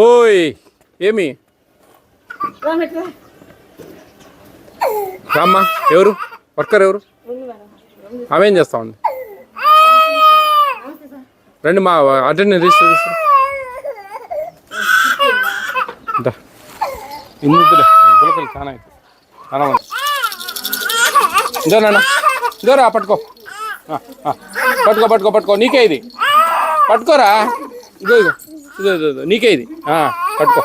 ఓయ్ ఏమి రామ్మా, ఎవరు వర్కర్ ఎవరు? ఆమె ఏం చేస్తా ఉంది? రండి మా అటెండెన్స్ రిజిస్టర్ చేస్తారు. ఇందులో గులకలు చాలా చాలా మంది. ఇదో నాన్న, ఇదోరా పట్టుకో, పట్టుకో పట్టుకో పట్టుకో, నీకే ఇది పట్టుకోరా. ఇదో ఇదో ఇదో ఇదో నీకే ఇది పట్టుకో.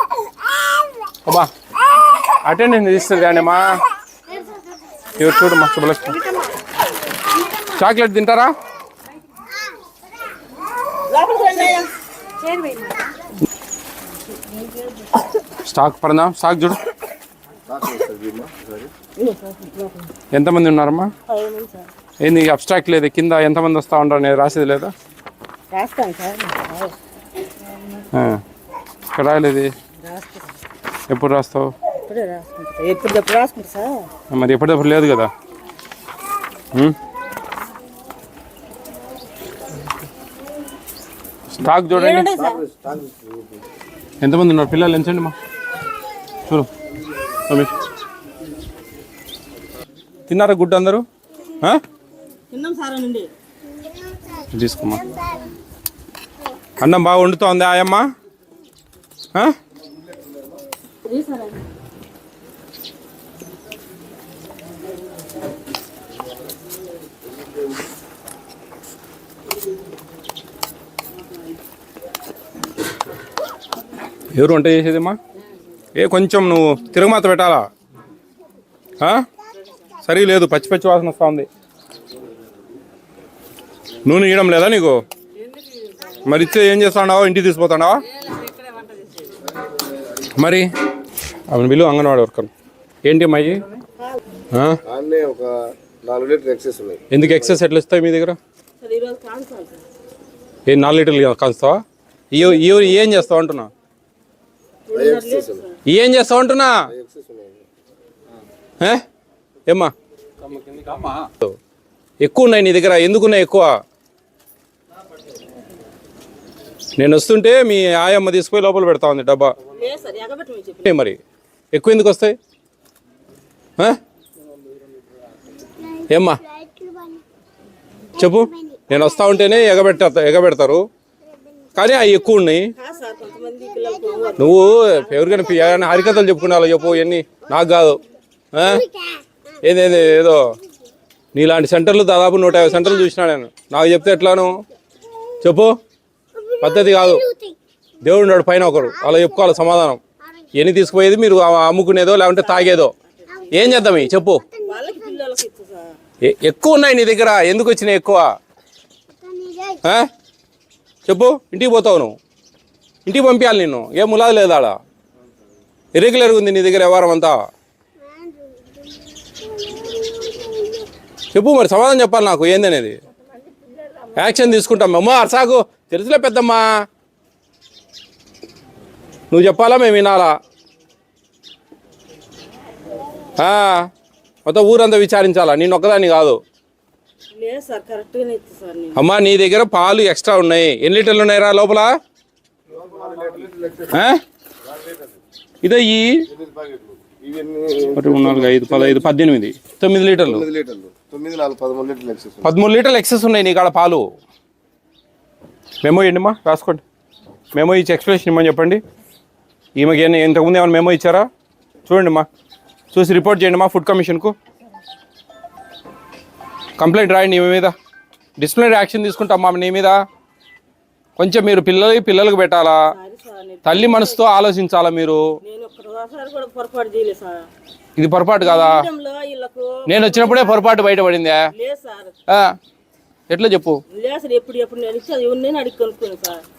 అబ్బా అటెండెన్స్ రిజిస్టర్ కానీ మా ఎవరు చూడమ్మా. శుభలక్ష్మి చాక్లెట్ తింటారా? స్టాక్ పడదా? స్టాక్ చూడు. ఎంతమంది ఉన్నారమ్మా? ఏంది అబ్స్ట్రాక్ట్ లేదు కింద ఎంతమంది వస్తూ ఉంటారు నేను రాసేది లేదా? ఇక్కడ రాయలేదు. ఎప్పుడు రాస్తావు? మరి ఎప్పటికప్పుడు లేదు కదా. స్టాక్ చూడండి. ఎంతమంది ఉన్నారు పిల్లలు? ఎంచండి మా చూడు. తిన్నారా గుడ్డు అందరూ? తీసుకోమ్మా. అన్నం బాగా వండుతోంది ఆయమ్మ. ఎవరు వంట చేసేదమ్మా? కొంచెం నువ్వు తిరగమాత పెట్టాలా? సరిగా లేదు, పచ్చి పచ్చి వాసన వస్తూ ఉంది. నూనె ఇవ్వడం లేదా నీకు? మరి ఇచ్చే ఏం చేస్తాడావా? ఇంటికి తీసుకుపోతాడావా? మరి అవును బిల్లు అంగన్వాడీ వర్కర్ ఏంటి అమ్మాయి? ఎందుకు ఎక్సెస్ ఎట్లా ఇస్తాయి మీ దగ్గర? 4 లీటర్లు కాస్తావా? ఏం చేస్తావు అంటున్నా? ఏం చేస్తావు అంటున్నా? ఏమ్మా ఎక్కువ ఉన్నాయి నీ దగ్గర? ఎందుకున్నాయి ఎక్కువ? నేను వస్తుంటే మీ ఆయమ్మ తీసుకుపోయి లోపల పెడతా ఉంది డబ్బా. మరి ఎక్కువ ఎందుకు వస్తాయి? ఏమ్మా చెప్పు. నేను వస్తా ఉంటేనే ఎగబెడతారు కానీ అవి ఎక్కువ ఉన్నాయి. నువ్వు ఎవరికైనా హరికథలు చెప్పుకున్నావు చెప్పు. ఇవన్నీ నాకు కాదు. ఏదో నీలాంటి సెంటర్లు దాదాపు 150 సెంటర్లు చూసినా నేను. నాకు చెప్తే ఎట్లాను చెప్పు? పద్ధతి కాదు. దేవుడు ఉన్నాడు పైన ఒకరు, అలా చెప్పుకోవాలి సమాధానం. ఎన్ని తీసుకుపోయేది మీరు అమ్ముకునేదో లేకుంటే తాగేదో? ఏం చేద్దాం చెప్పు? ఎక్కువ ఉన్నాయి నీ దగ్గర, ఎందుకు వచ్చినాయి ఎక్కువ? చెప్పు. ఇంటికి పోతావు నువ్వు, ఇంటికి పంపించాలి నిన్ను. ఏం ములాది లేదా? ఆడ ఇర్రెగ్యులర్గా ఉంది నీ దగ్గర వ్యవహారం అంతా. చెప్పు మరి, సమాధానం చెప్పాలి నాకు ఏందనేది. యాక్షన్ తీసుకుంటాం అమ్మా. అర్సాకు తెలుసులే పెద్దమ్మా, నువ్వు చెప్పాలా మేము వినాలా? మొత్తం ఊరంతా విచారించాలా, నేను ఒక్కదాన్ని కాదు. అమ్మా నీ దగ్గర పాలు ఎక్స్ట్రా ఉన్నాయి. ఎన్ని లీటర్లు ఉన్నాయిరా లోపల? ఇదే 4, 5, 15, 18, 9 లీటర్లు. 13 లీటర్లు ఎక్సెస్ ఉన్నాయి నీ కాడ పాలు. మెమో ఇవ్వండి మా, రాసుకోండి. మెమో ఇచ్చి ఎక్స్ప్లెనేషన్ ఇమ్మని చెప్పండి. ఈమెకి ఇంతకుముందు ఏమైనా మెమో ఇచ్చారా? చూడండి మా, చూసి రిపోర్ట్ చేయండి మా ఫుడ్ కమిషన్కు. కంప్లైంట్ రాయండి నీ మీద. డిసిప్లినరీ యాక్షన్ తీసుకుంటాం మా నీ మీద. కొంచెం మీరు పిల్లలకు పెట్టాలా, తల్లి మనసుతో ఆలోచించాలా మీరు. ఇది పొరపాటు కాదా? నేను వచ్చినప్పుడే పొరపాటు బయటపడిందా? ఎట్లా చెప్పు?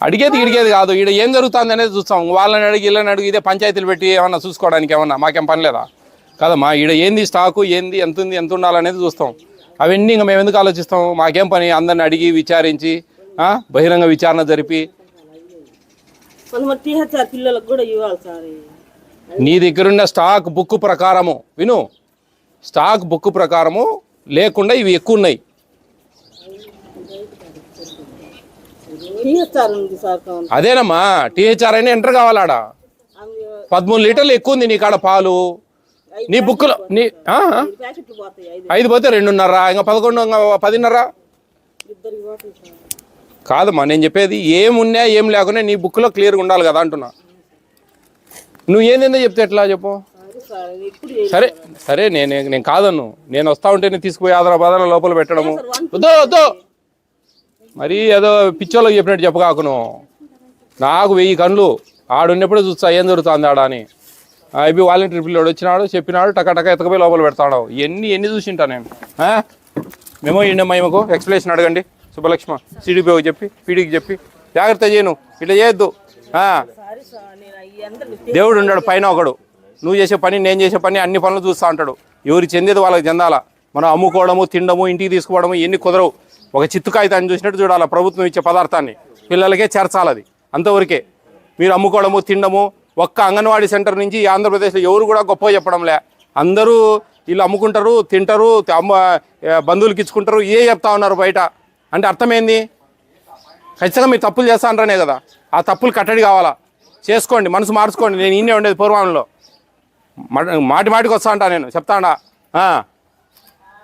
అడిగేది కాదు. ఈడ ఏం జరుగుతుంది అనేది చూస్తాం. వాళ్ళని అడిగి వీళ్ళని అడిగి ఇదే పంచాయతీలు పెట్టి ఏమన్నా చూసుకోవడానికి ఏమన్నా మాకేం పని లేదా? కదమ్మా, ఈడ ఏంది స్టాకు, ఏంది ఎంత ఉంది, ఎంత ఉండాలనేది చూస్తాం. అవన్నీ ఇంకా మేము ఎందుకు ఆలోచిస్తాం? మాకేం పని? అందరిని అడిగి విచారించి బహిరంగ విచారణ జరిపి నీ దగ్గరున్న స్టాక్ బుక్ ప్రకారము విను. స్టాక్ బుక్ ప్రకారము లేకుండా ఇవి ఎక్కువ ఉన్నాయి. అదేనమ్మా, టీహెచ్ఆర్ అయినా ఎంటర్ కావాలాడ. 13 లీటర్లు ఎక్కువ ఉంది నీ కాడ పాలు. నీ బుక్లో నీ 5 పోతే 2.5, ఇంకా 11, ఇంకా 10.5 కాదమ్మా. నేను చెప్పేది ఏమున్నా ఏం లేకున్నా నీ బుక్లో క్లియర్గా ఉండాలి కదా అంటున్నా. నువ్వు ఏందేందో చెప్తే ఎట్లా చెప్పు. సరే సరే, నేను కాదన్ను. నేను వస్తా ఉంటే నేను తీసుకుపోయి ఆదరాబాద్ లోపల పెట్టడము వద్దు. మరీ ఏదో పిచ్చోళ్ళకి చెప్పినట్టు చెప్పగాకును. నాకు 1000 కళ్ళు ఆడున్నప్పుడే చూస్తా ఏం జరుగుతుంది ఆడ అని. ఐబీ వాలంటీర్ పిల్లడు వచ్చినాడు, చెప్పినాడు, టక ఎతకపోయి లోపల పెడతాడు. ఎన్ని చూసింటా నేను. మేము ఇండమ్మా ఈమెకు ఎక్స్ప్లెనేషన్ అడగండి. సుబ్బలక్ష్మ సిడిపిఓకి చెప్పి, పీడీకి చెప్పి జాగ్రత్త చేయను, ఇట్లా చేయొద్దు. దేవుడు ఉన్నాడు పైన ఒకడు. నువ్వు చేసే పని, నేను చేసే పని, అన్ని పనులు చూస్తూ ఉంటాడు. ఎవరు చెందేది వాళ్ళకి చెందాలా. మనం అమ్ముకోవడము, తినడము, ఇంటికి తీసుకోవడము ఎన్ని కుదరవు. ఒక చిత్తు కాగితాన్ని చూసినట్టు చూడాలి ప్రభుత్వం ఇచ్చే పదార్థాన్ని. పిల్లలకే చేర్చాలి, అది అంతవరకే. మీరు అమ్ముకోవడము, తినడము, ఒక్క అంగన్వాడీ సెంటర్ నుంచి ఆంధ్రప్రదేశ్లో ఎవరు కూడా గొప్ప చెప్పడంలే. అందరూ వీళ్ళు అమ్ముకుంటారు, తింటారు, బంధువులకి ఇచ్చుకుంటారు, చెప్తా ఉన్నారు బయట. అంటే అర్థమైంది. ఖచ్చితంగా మీరు తప్పులు చేస్తా అంటానే కదా. ఆ తప్పులు కట్టడి కావాలా. చేసుకోండి, మనసు మార్చుకోండి. నేను ఇన్నే ఉండేది పూర్వంలో. మాటికి వస్తా అంటా నేను చెప్తాడా.